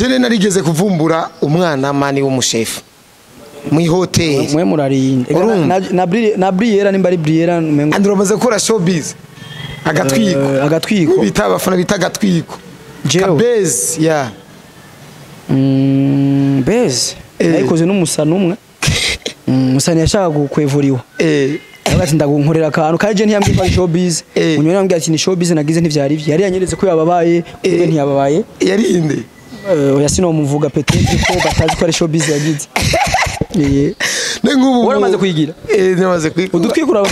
jene narigeze kuvumbura umwana mani w'umushefu mu hotel mwe murarinda na Briera nimba ari Briera andro maze gukora showbiz agatwiko bita abafana bita agatwiko kabez ya bez ayikoze n'umusana umwe musana yashaka gukwevuriwa Agati ndagunkorera akantu kaje ntiyambye kwa showbiz unyone yambye ati ni showbiz nagize ntivyari ivyo yari yanyeretse ko yababaye kube ntiyababaye yari inde oya sino muvuga peut-être ko batazi ko ari showbiz yagize ne ngubu uramaze kuyigira namaze kuyigira udutwikura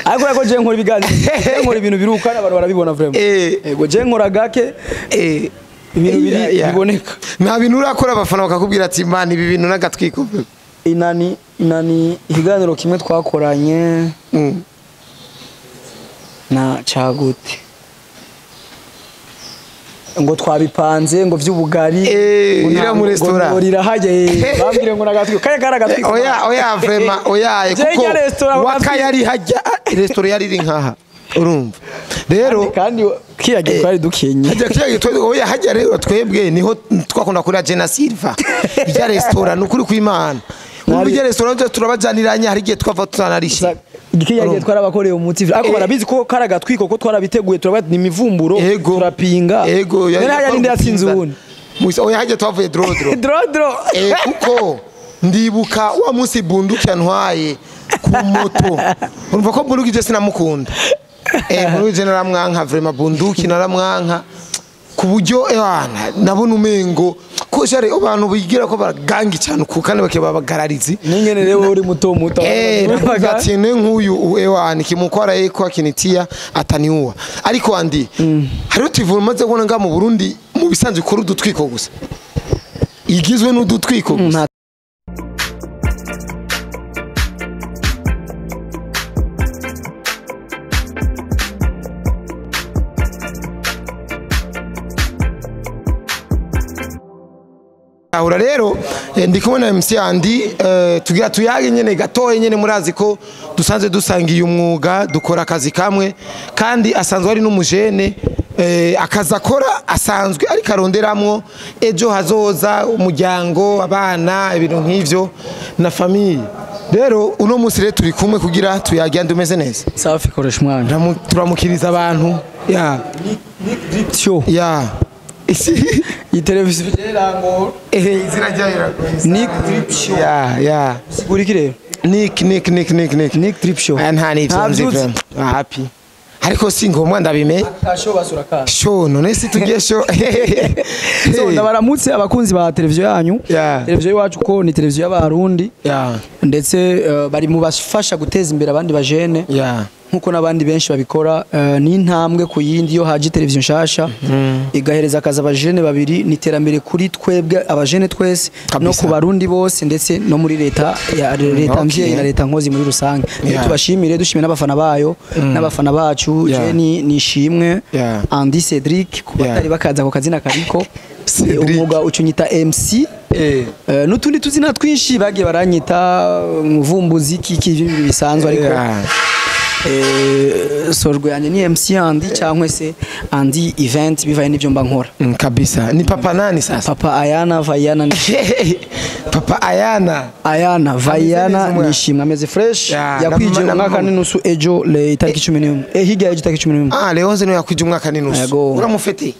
Agora ko je nkora ibiganiro nkora ibintu birukana abantu barabibona vraiment ego je nkora gake ibintu biboneka nta bintu urakora abafana bakakubwira ati man ibi bintu nagatwiko inani ikiganiro kimwe twakoranye na cagute ngo twabipanze ngo vy'ubugari ira mu restaurant ngo rirahaje bambwire ngo nagatwiko kaya karagatwiko oya vraiment oya kuko wakayari hajya restaurant yari iri nkaha urumva rero kandi kiyagiye twari dukenye oya hajya rero twebwe niho twakunda kuri Jena Silva ya restaurant nukuri kw'Imana Ubije restaurant turabajaniranye hari giye twava tutanarisha igikiyagiye twarabakoreye umuti ariko barabizi ko karagatwiko ko twarabiteguye turabati ni imivumburo turapinga yego yari ndi yatsinze ubuni oya hajya twavuye drodro kuko ndibuka wa munsi bunduki yantwaye ku moto urumva ko bunduki je sinamukunda bunduki naramwanka vraiment bunduki naramwanka ku buryo nabona umengo ko jare abantu bigira ko baragangi cyane kandi bakebabagararizi ningene rero uri muto bagati ne nkuyu kimukora eko akinitia ataniua ariko andi hari utivura maze kubona nga mu Burundi mu bisanzwe kuri udutwiko gusa igizwe n'udutwiko gusa ahura rero ndi kubona MC Andi tugira tuyage nyene gatoye nyene murazi ko dusanzwe dusangiye umwuga dukora akazi kamwe kandi asanzwe ari n'umujene akaza akora asanzwe ari karonderamwo ejo hazoza umuryango abana ibintu nk'ivyo na famille rero uno munsi rero turi kumwe kugira tuyage ndumeze neza safi koresha mwana turamukiriza abantu ya show ya iyi televiziyo irango zirajyaira Nick Drip Show ya siguriki rero Nick Drip Show nta nivyo happy ariko singomwa ndabime show basura ka show none si tugiye show so ndabaramutse abakunzi ba televiziyo yanyu televiziyo yacu ko ni televiziyo y'abarundi ndetse bari mu bafasha guteza imbere abandi bajene nkuko nabandi benshi babikora ni intambwe ku yindi yo haje televiziyo nshasha igahereza akaza abajene babiri ni terambere kuri twebwe abajene twese no ku barundi bose ndetse no muri leta ya leta mvye na leta nkozi muri rusange tubashimire dushimire n'abafana bayo n'abafana bacu je ni shimwe Andi Cedric kubatari bakaza ko kazina kariko umuga ucunyita MC n'utundi tuzina twinshi bagiye baranyita muvumbuzi kiki bisanzwe ariko sorgo yanye ni MC Andi cyangwa se Andi event bivaye n'ibyo mba nkora kabisa ni papa nani sasa papa Ayana Vayana papa Ayana Vayana nishimwe ameze fresh yakwije umwaka n'inusu ejo le itariki 11 higa ejo itariki 11 Leonze no yakwije umwaka n'inusu uramufete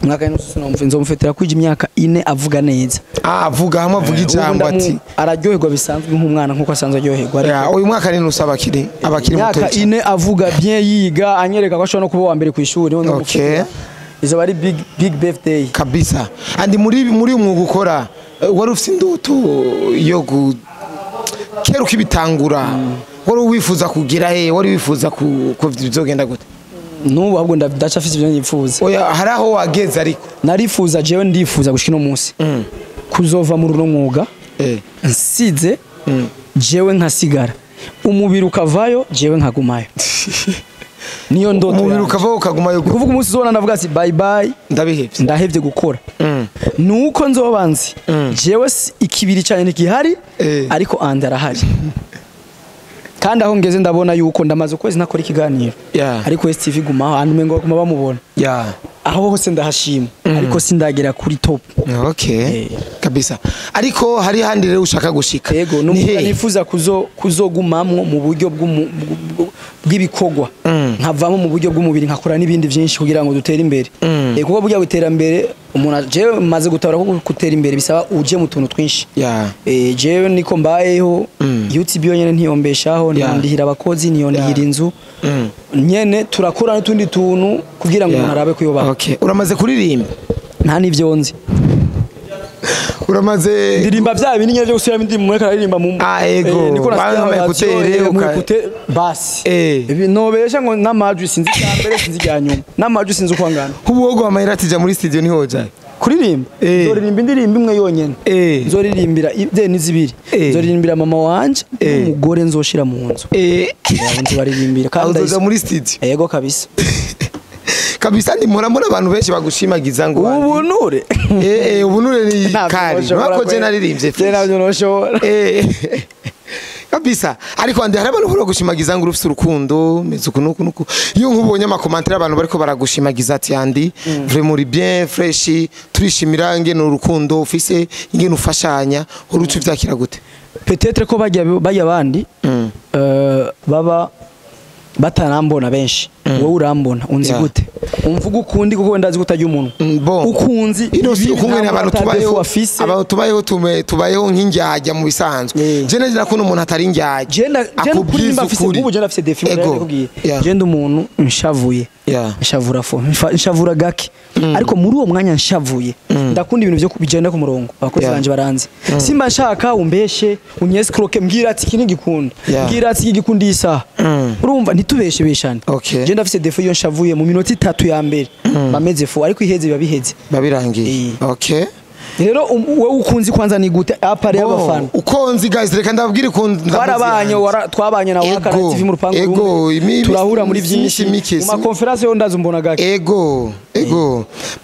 umwaka n'inusu sinumva nzomufetera kwije imyaka 4 avuga neza avuga hamwe avuga ijambo ati araryoherwa bisanzwe nk'umwana nkuko asanzwe aryoherwa uyu mwaka n'inusu abakiri muto imyaka 4 avuga bien yiga anyereka ko ashobora no kuba wa mbere ku ishuri izo bari big birthday kabisa andi muri umwuga ukora wari ufite indoto yo kera ukibitangura wari wifuza kugira wari wifuza ko bizogenda gute nubu ahubwo ndaca afite ibyo nyifuza oya hari aho wageze ariko narifuza jewe ndifuza gushika no munsi kuzova mu runo mwuga nsize jewe nkasigara umubiri ukavayo jewe nkagumayo niyo ndoto umubiri ukavayo ukagumayo kuvuga umunsi zona ndavuga ati bye bye ndahevye gukora nuko nzobanzi jewe ikibiri cyane nikihari ariko Andi arahari kandi aho ngeze ndabona yuko ndamaze ukwezi nakora ikiganiro ariko STV gumaho andi mengo kuma bamubona aho hose ndahashima ariko sindagera kuri top. Okay kabisa ariko hari handi rero ushaka gushika yego nifuza kuzogumamwo mu buryo bw'ibikogwa nkavamo mu buryo bw'umubiri nkakora n'ibindi byinshi kugira ngo dutere imbere kuko burya biterambere umuntu je maze gutabara ko gutera imbere bisaba uje mu tuntu twinshi je niko mbayeho YouTube yonyene ntiyombeshaho ndihira abakozi niyondihira inzu nyene turakora n'utundi tuntu kugira ngo umuntu arabe kuyoba. Okay uramaze kuririmba nta nivyo nzi uramaze ndirimba bya bintu nyene gusubira ndi mu karirimba mu ego niko nasigaye basi nobesha ngo n'amajwi sinzi cyambere sinzi cyanyuma n'amajwi sinzi kwangana kubugo amahera tija muri studio niho hoja kuririmba nzoririmba indirimba imwe yonyene nzoririmbira ideni zibiri nzoririmbira mama wanje umugore nzoshira mu nzu nzi baririmbira kandi uzoja muri studio yego kabisa kabisa ndi murambona abantu benshi bagushimagiza ngo ubunure ubunure ni kari nako je naririmbye tena byonoshobora kabisa ariko andi hari abantu bagushimagiza ngo urufite urukundo mezuko nuko iyo nkubonye amakomantere abantu bariko baragushimagiza ati andi vraiment uri bien fresh turishimira ngene urukundo ufise ingene ufashanya urucu vyakira gute peut-être ko bajya bandi baba batarambona benshi wowe urambona unzi gute umvuga ukundi kuko ndazi gutajya umuntu ukunzi ukumwe abantu tubayeho tubayeho nk'injyajya mu bisanzwe je nagira ko umuntu atari njyajya akubwiza ukuri ubu je ndafise defi ndakubwiye je ndi umuntu nshavuye nshavura fo nshavura gake ariko muri uwo mwanya nshavuye ndakunda ibintu byo bijyana ku murongo abakozi banje baranzi simba nshaka umbeshe unyescroke mbwira ati kini gikunda mbwira ati gikundi isa urumva ntitubeshe beshane je ndafise defi yo nshavuye mu minota 3 ya mbere bameze fo ariko iheze biba biheze babirangiye. Okay rero wowe ukunzi kwanza ni gute apare y'abafana ukonzi guys reka ndabwire twabanye na wakara TV mu rupango turahura muri byinshi mu ma conference yo ndazo mbona gake ego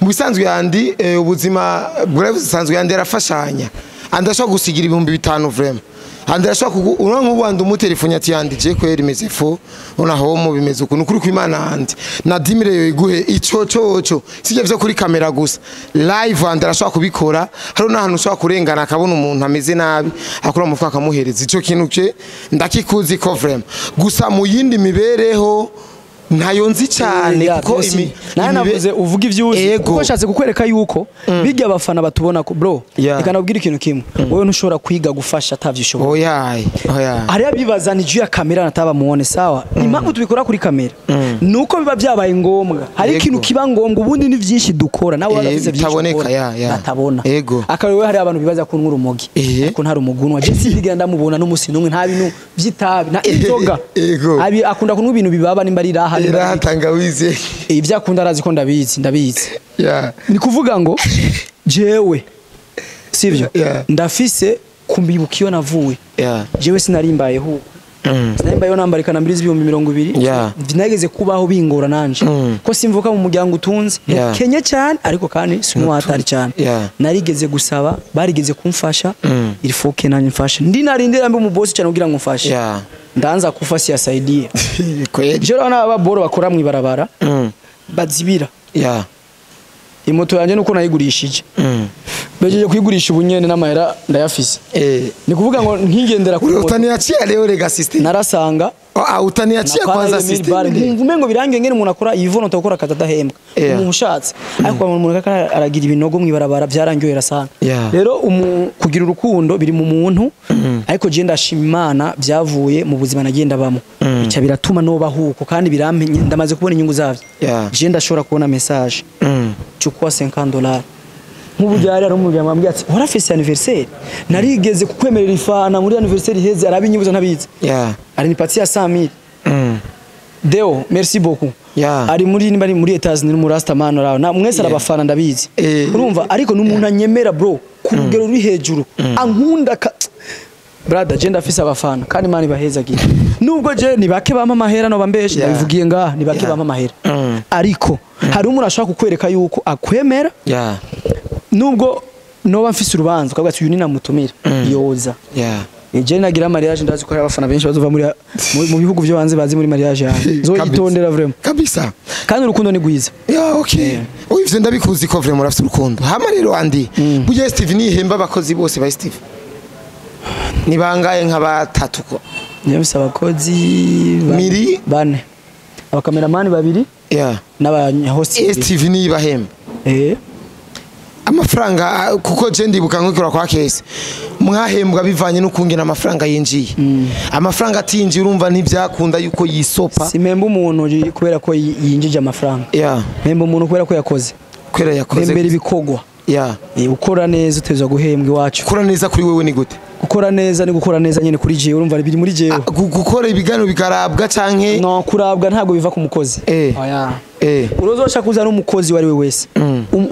mu bisanzwe yandi ubuzima bw'ubusanzwe yandi arafashanya andashaka gusigira 5,000 vraiment andashaka urankubundi umutelefone ati yandije ko yerimeze fo ona homo bimeze ukuntu kuri kwimana handi na dimire yo iguhe icococo sije byo kuri kamera gusa live andashaka kubikora hari n'ahantu ushaka kurengana akabona umuntu ameze nabi akora umufuka akamuhereza ico kintu cye ndakikuzi ko vraiment gusa mu yindi mibereho ntayo nzi cyane kuko navuze uvuga ivyuzi kuko nshatse kukwereka yuko bijya abafana batubona ko bro reka nabwira ikintu kimwe wowe ntushobora kwiga gufasha atavyishobora oya ari abibaza ni ya kamera nataba muone sawa impamvu tubikora kuri kamera nuko biba byabaye ngombwa hari ikintu kiba ngombwa ubundi ni byinshi dukora nawe waravuze byinshi batabona akawe hari abantu bibaza ko nkuru umugi ariko ntari umugunwa je sibigira ndamubona n'umusi numwe nta bintu byitabi na inzoga abi akunda kunwa ibintu bibaba nimba riraha tangawizi ibyo akunda arazi ko ndabizi ni kuvuga ngo jewe sivyo ndafise kumbibuka iyo navuye jewe sinarimbayeho sinambayeho nambarikana mbiri z'ibihumbi 200 nageze kubaho bingora nanje ko simvuka mu muryango utunze Kenya cyane ariko kandi simwatari cyane narigeze gusaba barigeze kumfasha irifoke nanye mfasha ndi narindira mbi mu boss cyane kugira ngo mfashe ndanza kufasi ya saidia jero n'aba boro bakora mu ibarabara bazibira imoto yanje nuko nayigurishije bejeje kuyigurisha ubunyene n'amahera ndayafise ni kuvuga ngo nkigendera kuri utaniyaciye rero rega system narasanga utaniyaciye kwanza system nkumvume ngo birange ngene umuntu akora ivono utakora katadahembwa umuntu ushatse ariko umuntu aragira ibinogo mu ibarabara byarangyohera sana rero kugira urukundo biri mu muntu ariko je ndashima Imana byavuye mu buzima nagenda bamo bica biratuma no bahuko kandi birampenye ndamaze kubona inyungu zavyo je ndashobora kubona message chukua $50 nk'ubu byari ari umugabo ambwiye ati warafise anniversaire narigeze kukwemerera ifana muri anniversaire heze arabinyubuza ntabizi ari ni parti ya 100,000 Deo merci beaucoup ari muri Etats-Unis mu Rastaman rawo na mwese arabafana ndabizi urumva ariko n'umuntu anyemera bro ku rugero ruri hejuru ankunda brother je ndafise abafana kandi mani baheza gihe nubwo je nibake bampa amahera no bambeshe ndabivugiye ngaha nibake bampa amahera ariko hari umuntu ashaka kukwereka yuko akwemera nubwo noba mfise urubanza ukavuga ati uyu ni namutumira yoza je nagira mariage ndazi ko hari abafana benshi bazova mu bihugu byo hanze bazi muri mariage yanjye zoyitondera vraiment kabisa kandi urukundo ni gwiza okay ivyo ndabikuzi ko vraiment urafite urukundo hama rero andi buje Steve ni hemba abakozi bose ba Steve ni bangaye nka batatu ko nyabisa abakozi miri bane abakameramani babiri n'abanyahost Steve ni bahemba amafaranga kuko je ndibuka nkikora kwa kese mwahembwa bivanye no kungena amafaranga yinjiye amafaranga atinje urumva ntibyakunda yuko yisopa simemba umuntu kubera ko yinjije amafaranga memba umuntu kubera ko yakoze membera ibikogwa ukora neza uteza guhembwa iwacu ukora neza kuri wewe ni gute gukora neza ni gukora neza nyene kuri jewe urumva biri muri jewe gukora ibiganiro bikarabwa canke no kurabwa ntago biva ku mukozi oya urozoshaka kuzana umukozi wari we wese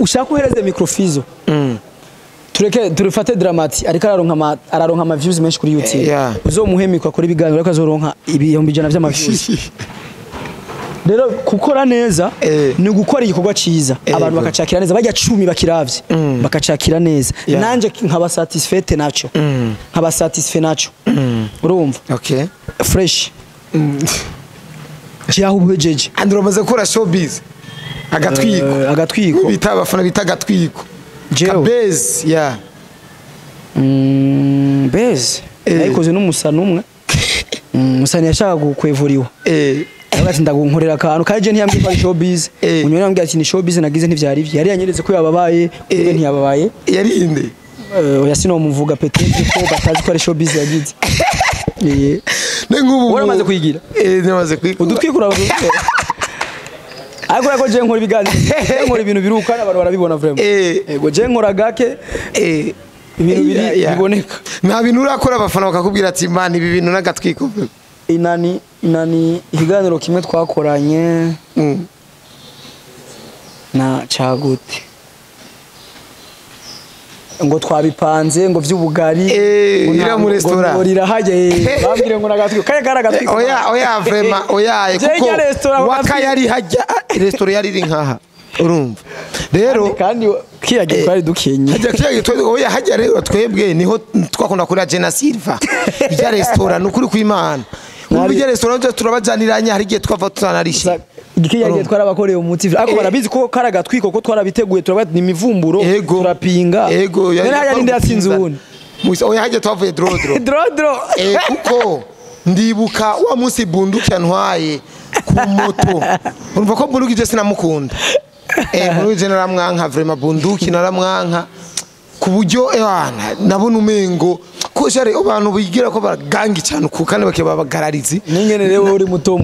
ushaka kuhereza microfizo turefate dramati ariko araronka ama views menshi kuri YouTube uzomuhemikwa kuri ibiganiro ariko azoronka ibihumbi 100 vy'amaviews rero gukora neza ni gukora igikorwa ciza abantu bakacakira neza bajya 10 bakiravye bakacakira neza nanje nkaba satisfait naco urumva okay fresh Jaho buhejeje andro maze gukora showbiz agatwiko bita abafana bita agatwiko kabez bez ayikoze n'umusana umwe musana yashaka gukwevuriwa ati ndagunkorera akantu kaje ntiyambye kwa showbiz unywe nambye ati ni showbiz nagize ntivyari yari yanyeretse ko yababaye ube ntiyababaye yarinde oya sino muvuga petete ko batazi ko ari showbiz yagize nengubu waramaze kuyigira namaze kuyigira udutwikura agora ko je nkora ibiganiro nkora ibintu biruka abantu barabibona vraiment ego je nkora gake ibintu biri biboneka nta bintu urakora abafana bakakubwira ati man ibi bintu nagatwiko inani ikiganiro kimwe twakoranye na cagute ngo twabipanze ngo vy'ubugari ira mu restaurant ngo rirahaje bambire ngo nagatwiko kaya karagatwiko oya vraiment oya kuko wakayari hajya restaurant yari nkaha urumva rero kandi kiyagiye twari dukenye oya hajya rero twebwe niho twakunda kuri Jena Silva ya restaurant ukuri kw'Imana ubije restaurant turabajaniranya hari giye twava tutanarisha igikiyagiye twarabakoreye umuti ako barabizi ko karagatwiko ko twarabiteguye turabati imivumburo turapinga none hajya ndi yatsinze ubuni oya hajya twavuye drodro kuko ndibuka wa munsi bunduki yantwaye ku moto urumva ko bunduki je sinamukunda muri general mwanka vraiment bunduki naramwanka ku buryo nabona umengo ko jare abantu bigira ko baragangi cyane kandi bakebabagararizi ningene rero uri muto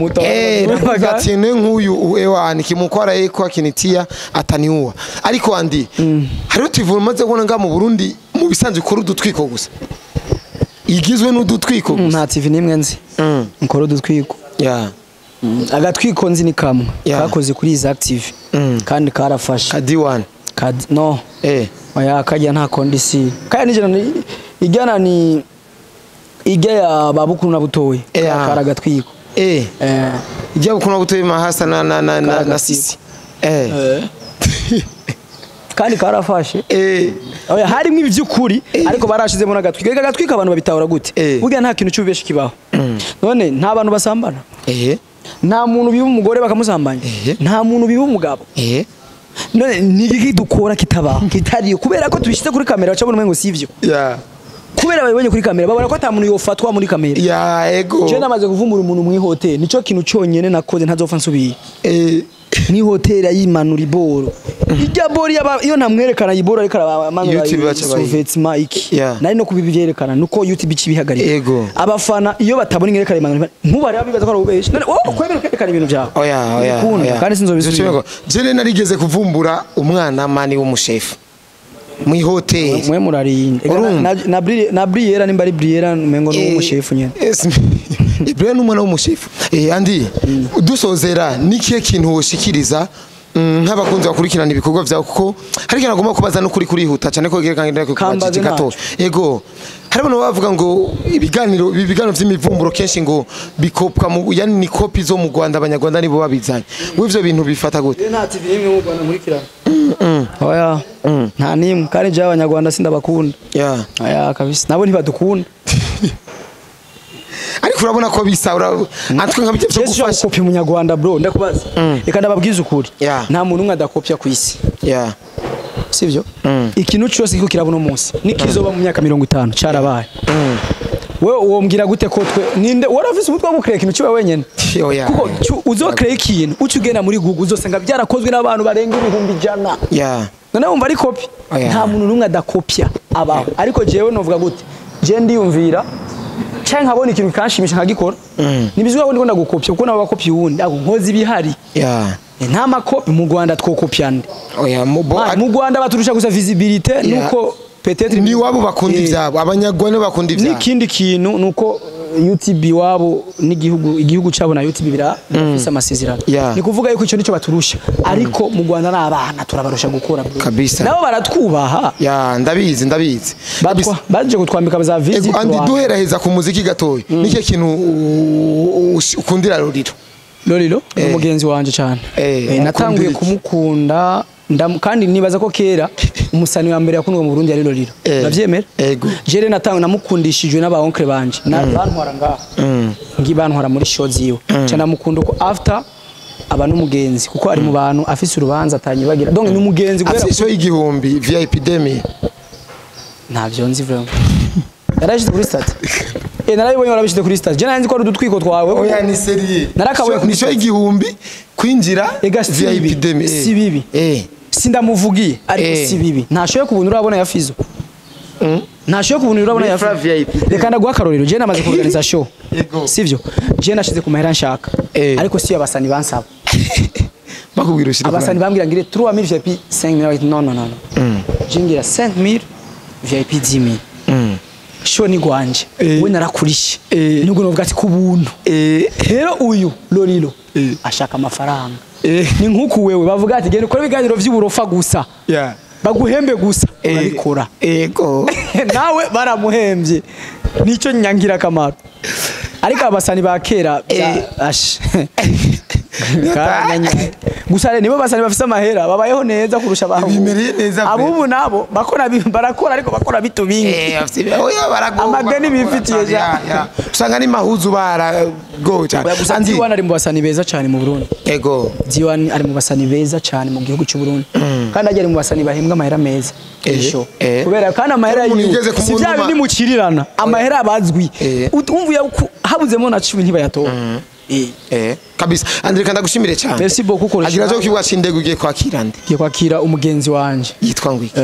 gatine nk'uyu kimukora eko akinitia ataniuwa ariko andi hari tuvuye maze kubona nga mu Burundi mu bisanzwe kuri udutwiko gusa igizwe n'udutwiko gusa nta TV nimwe nzi nkora udutwiko agatwiko nzi ni kamwe kakoze kuri izi active kandi karafasha kadi1 no oya kajya nta kondisi kaya ijana ni ijya ya babukuru na butoyi karagatwiko ijya bukuru na butoyi mahasa na sisi kandi karafashe oya harimo ivy'ukuri ariko barashizemo nagatwiko agatwiko abantu babitahura gute burya nta kintu cy'ubeshi kibaho none nta bantu basambana nta muntu biba umugore bakamusambanya nta muntu biba umugabo none nigiki dukora kitabaho kitari kubera ko tubishyize kuri kamera baca bona ngo sivyo kubera babibonye kuri kamera babona ko ata muntu yofatwa muri kamera je namaze kuvumbura umuntu mu hotel nico kintu cyonyene nakoze ntazopfa nsubiye ni hotel yimanura iboro ijya bori iyo ntamwerekana iboro ariko aramanura Sovetma iki nari no kubivyerekana nuko YouTube bikibihagarika abafana iyo batabona ingerekana imanura nkubari abibaza ko ubeshi none kwemera kwerekana ibintu byawe oya kandi sinzobisubira je narigeze kuvumbura umwana mani w'umushefu mu hotel mwe murarinda na Briera nimba ari Briera mengo no umushefu nyene Briera n'umwana w'umushefu andi dusozera nikiye kintu woshikiriza nk'abakunzi bakurikirana ibikorwa byawe kuko hari kintu agomba kubaza no kuri huta cyane ko gerekana ko kubajije gato hari abantu bavuga ngo ibiganiro by'imivumburo kenshi ngo bikopwa mu yani ni copy zo mu Rwanda abanyarwanda nibo babizanye w'ivyo bintu bifata gute nta TV nimwe mu Rwanda nkurikirana oya nta nimwe kandi je abanyarwanda sindabakunda oya kabisa nabo ntibadukunda ariko urabona ko bisa atwe nka byo gufasha kopya umunyarwanda bro ndakubaza reka ndababwiza ukuri nta muntu umwe adakopya ku isi sivyo ikintu cyose kiko kirabona umunsi nikizoba mu myaka 50 cyarabaye wewe wombwira gute ko twe ninde warafise umutwe wo gukreka ikintu kiba wenyene kuko uzokreka ikintu ucugenda muri Google uzosanga byarakozwe n'abantu barenga 100 none wumva ari copy nta muntu numwe adakopya abaho ariko jewe novuga gute je ndiyumvira cyangwa nkabona ikintu kanshimisha nkagikora nibizwa ngo ndikunda gukopya kuko nabo bakopya uwundi ako nkozi bihari nta makopi mu Rwanda twokopyande mu Rwanda baturusha gusa visibilité nuko peut-être ni wabo bakunda ibyabo abanyarwanda bakunda ibyabo n'ikindi kintu nuko YouTube wabo igihugu cyabo na YouTube birafise amasezerano ni kuvuga yuko icyo nico baturusha ariko mu Rwanda n'abana turabarusha gukora kabisa nabo baratwubaha ndabizi baje gutwambika za visit andi duheraheza ku muziki gatoyi nike kintu ukundira Lolilo umugenzi wanje cyane natanguye kumukunda kandi nibaza ko kera umusani wa mbere yakundwa mu Burundi ari Lolilo navyemera jere natanga namukundishijwe n'aba oncle banje bantwara ngaha ngibantwara muri show ziwe cyane namukunda ko after aba n'umugenzi kuko ari mu bantu afise urubanza atanyibagira donc ni umugenzi kubera afise igihumbi VIP demi ntavyo nzi vraiment yarashyize kuri stat narabibonye warabishyize kuri stat je nanzi ko ari udutwiko twawe oya ni serie narakabuye ni show igihumbi kwinjira VIP demi si bibi sindamuvugiye ariko si bibi ntashoye kubuntu urabona ya Fizo ntashoye kubuntu urabona ya reka ndaguha akarorero je namaze kuorganiza show sivyo je nashize ku mahera nshaka ariko si abasani bansaba bakubwira ushira abasani bambwira ngire 3000 VIP 5000 no jingira 5000 VIP 10000 show ni gwanje we narakurishe nugo novuga ati kubuntu rero uyu Lolilo ashaka amafaranga ni nkuko wewe bavuga ati genda ukora ibiganiro vy'uburofa gusa baguhembe gusa urabikora nawe baramuhembye nico nyangira kamaro ariko abasani ba kera gusa nibo basani bafise amahera babayeho neza kurusha abantu abubu nabo barakora ariko bakora bitu bingi amadeni bifitiye usanga ni mahuzu baragoca Diwan ari mu basani beza cyane mu Burundi Diwan ari mu basani beza cyane mu gihugu cy'u Burundi kandi agera mu basani bahembwa amahera meza kubera kandi amahera si bya bindi mucirirana amahera abazwi umvuye habuzemo na 10 ntibayatora kabisa Andre kanda gushimire cyane merci beaucoup ko agira cyo kibwa cindego ugiye kwakira ndi giye kwakira umugenzi wanje yitwa ngwiki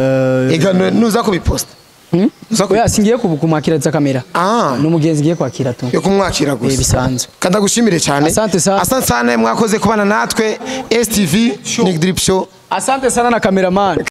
ega nuza kubiposta oya singiye kumakira za kamera no mugenzi giye kwakira tu yo kumwakira gusa bisanzwe kanda gushimire cyane asante sana mwakoze kubana natwe STV Nick Drip Show asante sana na cameraman